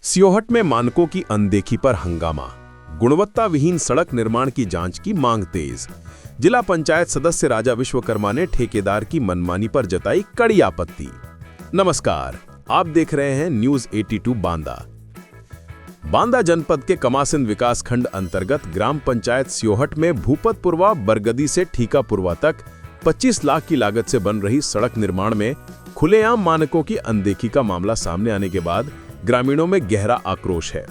सियोहट में मानकों की अनदेखी पर हंगामा, गुणवत्ता विहीन सड़क निर्माण की जांच की मांग तेज। जिला पंचायत सदस्य राजा विश्वकर्मा ने ठेकेदार की मनमानी पर जताई कड़ी आपत्ति। नमस्कार, आप देख रहे हैं न्यूज 82 बांदा। बांदा जनपद के कमासिन विकास खंड अंतर्गत ग्राम पंचायत सियोहट में भूपतपुरवा बरगदी से ठीकापुरवा तक 25 लाख की लागत से बन रही सड़क निर्माण में खुलेआम मानकों की अनदेखी का मामला सामने आने के बाद ग्रामीणों में गहरा आक्रोश है।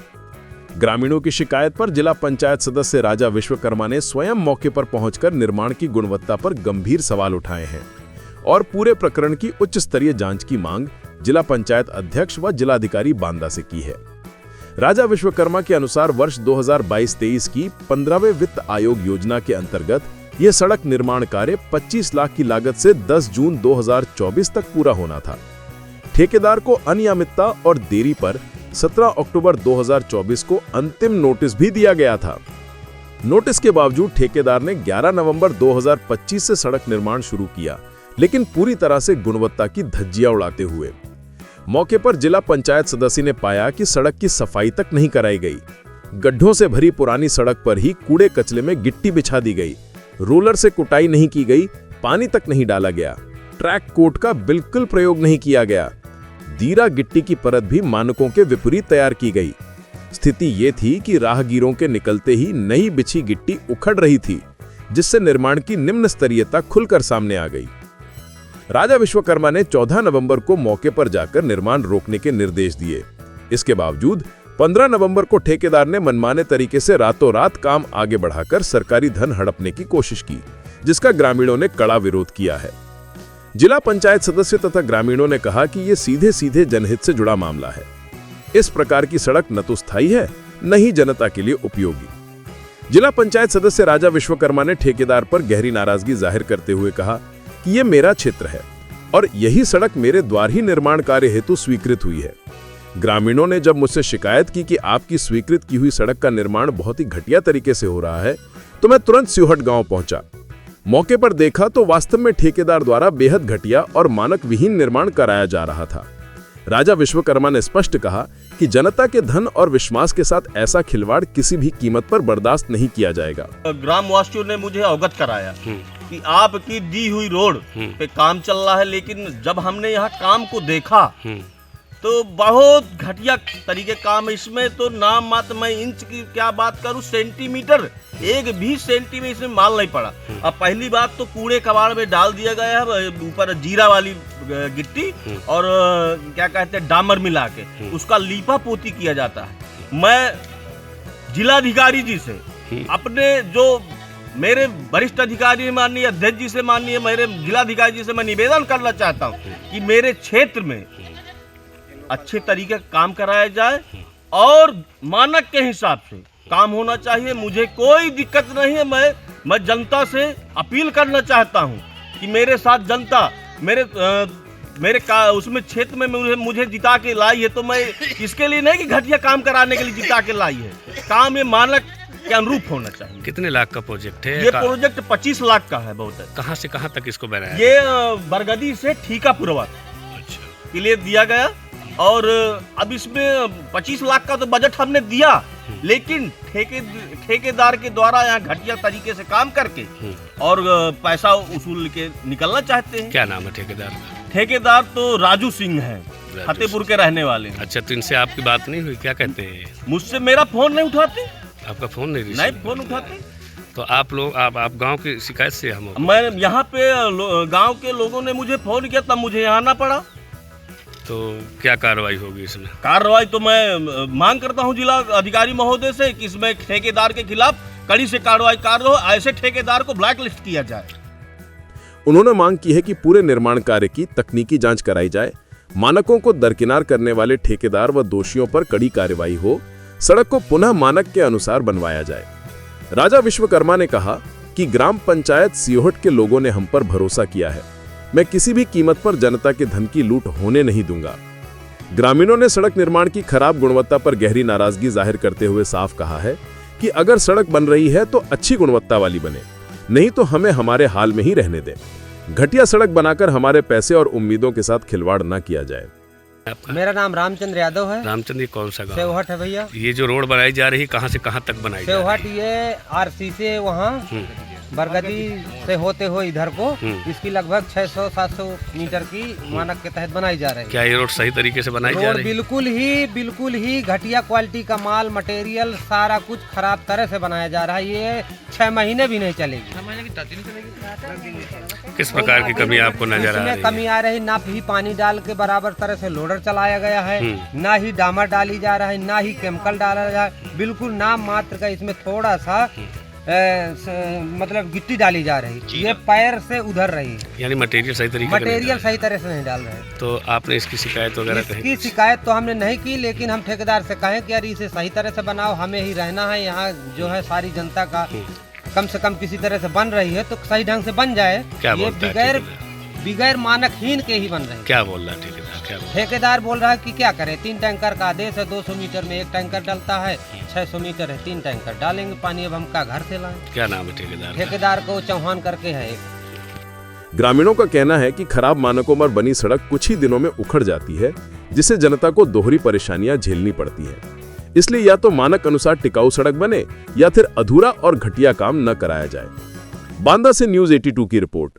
ग्रामीणों की शिकायत पर जिला पंचायत सदस्य राजा विश्वकर्मा ने स्वयं मौके पर पहुंचकर निर्माण की गुणवत्ता पर गंभीर सवाल उठाए हैं और पूरे प्रकरण की उच्च स्तरीय जांच की मांग जिला पंचायत अध्यक्ष व जिलाधिकारी बांदा से की है। राजा विश्वकर्मा के अनुसार वर्ष 2022-23 की 15वें वित्त आयोग योजना के अंतर्गत यह सड़क निर्माण कार्य 25 लाख की लागत से 10 जून 2024 तक पूरा होना था। ठेकेदार को अनियमितता और देरी पर 17 अक्टूबर 2024 को अंतिम नोटिस भी दिया गया था। नोटिस के बावजूद ठेकेदार ने 11 नवंबर 2025 से सड़क निर्माण शुरू किया, लेकिन पूरी तरह से गुणवत्ता की धज्जियां उड़ाते हुए। मौके पर जिला पंचायत सदस्य ने पाया कि सड़क की सफाई तक नहीं कराई गई। गड्ढों से भरी पुरानी सड़क पर ही कूड़े कचरे में गिट्टी बिछा दी गई, रोलर से कुटाई नहीं की गई, पानी तक नहीं डाला गया, ट्रैक कोट का बिल्कुल प्रयोग नहीं किया गया, दीरा गिट्टी की परत भी मानकों के विपरीत तैयार की गई। स्थिति ये थी कि राहगीरों के निकलते ही नई बिछी गिट्टी उखड़ रही थी, जिससे निर्माण की निम्न स्तरीयता खुलकर सामने आ गई। राजा विश्वकर्मा ने 14 नवंबर को मौके पर जाकर निर्माण रोकने के निर्देश दिए। इसके बावजूद 15 नवंबर को ठेकेदार ने मनमाने तरीके से रातों रात काम आगे बढ़ाकर सरकारी धन हड़पने की कोशिश की, जिसका ग्रामीणों ने कड़ा विरोध किया है। जिला पंचायत सदस्य तथा ग्रामीणों ने कहा कि यह सीधे सीधे जनहित से जुड़ा मामला है। इस प्रकार की सड़क न तो स्थायी है, न ही जनता के लिए उपयोगी। जिला पंचायत सदस्य राजा विश्वकर्मा ने ठेकेदार पर गहरी नाराजगी जाहिर करते हुए कहा कि यह मेरा क्षेत्र है और यही सड़क मेरे द्वार ही निर्माण कार्य हेतु स्वीकृत हुई है। ग्रामीणों ने जब मुझसे शिकायत की कि आपकी स्वीकृत की हुई सड़क का निर्माण बहुत ही घटिया तरीके से हो रहा है, तो मैं तुरंत सियोहट गांव पहुंचा। मौके पर देखा तो वास्तव में ठेकेदार द्वारा बेहद घटिया और मानक विहीन निर्माण कराया जा रहा था। राजा विश्वकर्मा ने स्पष्ट कहा कि जनता के धन और विश्वास के साथ ऐसा खिलवाड़ किसी भी कीमत पर बर्दाश्त नहीं किया जाएगा। ग्रामवासियों ने मुझे अवगत कराया कि आपकी दी हुई रोड पे काम चल रहा है, लेकिन जब हमने यहाँ काम को देखा तो बहुत घटिया तरीके काम है इसमें। तो नाम मात्र मैं इंच की क्या बात करूं, सेंटीमीटर, एक भी सेंटीमीटर इसमें माल नहीं पड़ा। अब पहली बात तो कूड़े कबाड़ में डाल दिया गया है, ऊपर जीरा वाली गिट्टी और क्या कहते हैं डामर मिला के उसका लीपा पोती किया जाता है। मैं जिलाधिकारी जी से, अपने जो मेरे वरिष्ठ अधिकारी माननीय अध्यक्ष जी से, माननीय मेरे जिलाधिकारी जी से मैं निवेदन करना चाहता हूँ कि मेरे क्षेत्र में अच्छे तरीके का काम कराया जाए और मानक के हिसाब से काम होना चाहिए। मुझे कोई दिक्कत नहीं है। मैं जनता से अपील करना चाहता हूं कि मेरे साथ जनता मेरे उसमें क्षेत्र में मुझे जिता के लाई है, तो मैं इसके लिए नहीं कि घटिया काम कराने के लिए जिता के लाई है। काम ये मानक के अनुरूप होना चाहिए। कितने लाख का प्रोजेक्ट है? ये प्रोजेक्ट 25 लाख का है। बहुत है। कहाँ से कहाँ तक इसको बनाया? ये बरगदी से ठीकापुरवा के लिए दिया गया और अब इसमें 25 लाख का तो बजट हमने दिया, लेकिन ठेकेदार के द्वारा यहाँ घटिया तरीके से काम करके और पैसा उसूल के निकलना चाहते हैं। क्या नाम है ठेकेदार? ठेकेदार तो राजू सिंह है, फतेहपुर के रहने वाले हैं। अच्छा, तो इनसे आपकी बात नहीं हुई? क्या कहते हैं? मुझसे मेरा फोन नहीं उठाते। आपका फोन नहीं फोन उठाते। तो आप लोग आप गांव की शिकायत से मैं यहाँ पे गाँव के लोगों ने मुझे फोन किया, तब मुझे यहाँ आना पड़ा। तो क्या कार्रवाई होगी इसमें? कार्रवाई तो मैं मांग करता हूं जिला अधिकारी महोदय से कि इसमें ठेकेदार के खिलाफ कड़ी से कार्रवाई हो, ऐसे ठेकेदार को ब्लैक लिस्ट किया जाए। उन्होंने मांग की है कि पूरे निर्माण कार्य की तकनीकी जांच कराई जाए, मानकों को दरकिनार करने वाले ठेकेदार व दोषियों पर कड़ी कार्रवाई हो, सड़क को पुनः मानक के अनुसार बनवाया जाए। राजा विश्वकर्मा ने कहा कि ग्राम पंचायत सियोहट के लोगों ने हम पर भरोसा किया है। मैं किसी भी कीमत पर जनता के धन की लूट होने नहीं दूंगा। ग्रामीणों ने सड़क निर्माण की खराब गुणवत्ता पर गहरी नाराजगी जाहिर करते हुए साफ कहा है कि अगर सड़क बन रही है तो अच्छी गुणवत्ता वाली बने, नहीं तो हमें हमारे हाल में ही रहने दें। घटिया सड़क बनाकर हमारे पैसे और उम्मीदों के साथ खिलवाड़ न किया जाए। आपका मेरा नाम रामचंद्र यादव है। रामचंद्र, ये कौन सा गाँव? सेवहट है भैया। ये जो रोड बनाई जा रही है कहाँ से कहाँ तक बनाई जा रही सेवहट ये आरसी से वहाँ बरगदी से होते हुए इधर को इसकी लगभग 600-700 मीटर की मानक के तहत बनाई जा रही है। क्या ये रोड सही तरीके से बनाई जा रोड रही है? बिल्कुल ही घटिया क्वालिटी का माल मटेरियल सारा कुछ खराब तरह से बनाया जा रहा है। ये 6 महीने भी नहीं चलेगी। किस प्रकार की कमी आपको नजर आ रही इसमें है? कमी आ रही, ना ही पानी डाल के बराबर तरह से लोडर चलाया गया है, ना ही डामर डाली जा रहा है, ना ही केमिकल डाला जा रहा है। बिल्कुल नाम मात्र का इसमें थोड़ा सा मतलब गिट्टी डाली जा रही है। ये पैर से उधर रही है, यानी मटेरियल सही तरीके का नहीं मटेरियल डाला सही तरह से नहीं डाल रहे हैं। है। तो आपने इसकी शिकायत वगैरह इसकी कहीं? शिकायत तो हमने नहीं की, लेकिन हम ठेकेदार से कहें कि यार इसे सही तरह से बनाओ, हमें ही रहना है यहाँ, जो है सारी जनता का कम से कम किसी तरह से बन रही है तो सही ढंग से बन जाए। क्या ये बोलता है बिगैर मानकहीन के ही बन रहे हैं। क्या बोल रहा है ठेकेदार? क्या बोल ठेकेदार बोल रहा है कि क्या करें, 3 टैंकर का आदेश है, 200 मीटर में 1 टैंकर डलता है, 600 मीटर है 3 टैंकर डालेंगे पानी। अब हम का घर से लाएं? क्या नाम है ठेकेदार का? ठेकेदार को चौहान करके है एक। ग्रामीणों का कहना है कि खराब मानकों पर बनी सड़क कुछ ही दिनों में उखड़ जाती है, जिससे जनता को दोहरी परेशानियां झेलनी पड़ती हैं। इसलिए या तो मानक अनुसार टिकाऊ सड़क बने या फिर अधूरा और घटिया काम न कराया जाए। बांदा से न्यूज़ 82 की रिपोर्ट।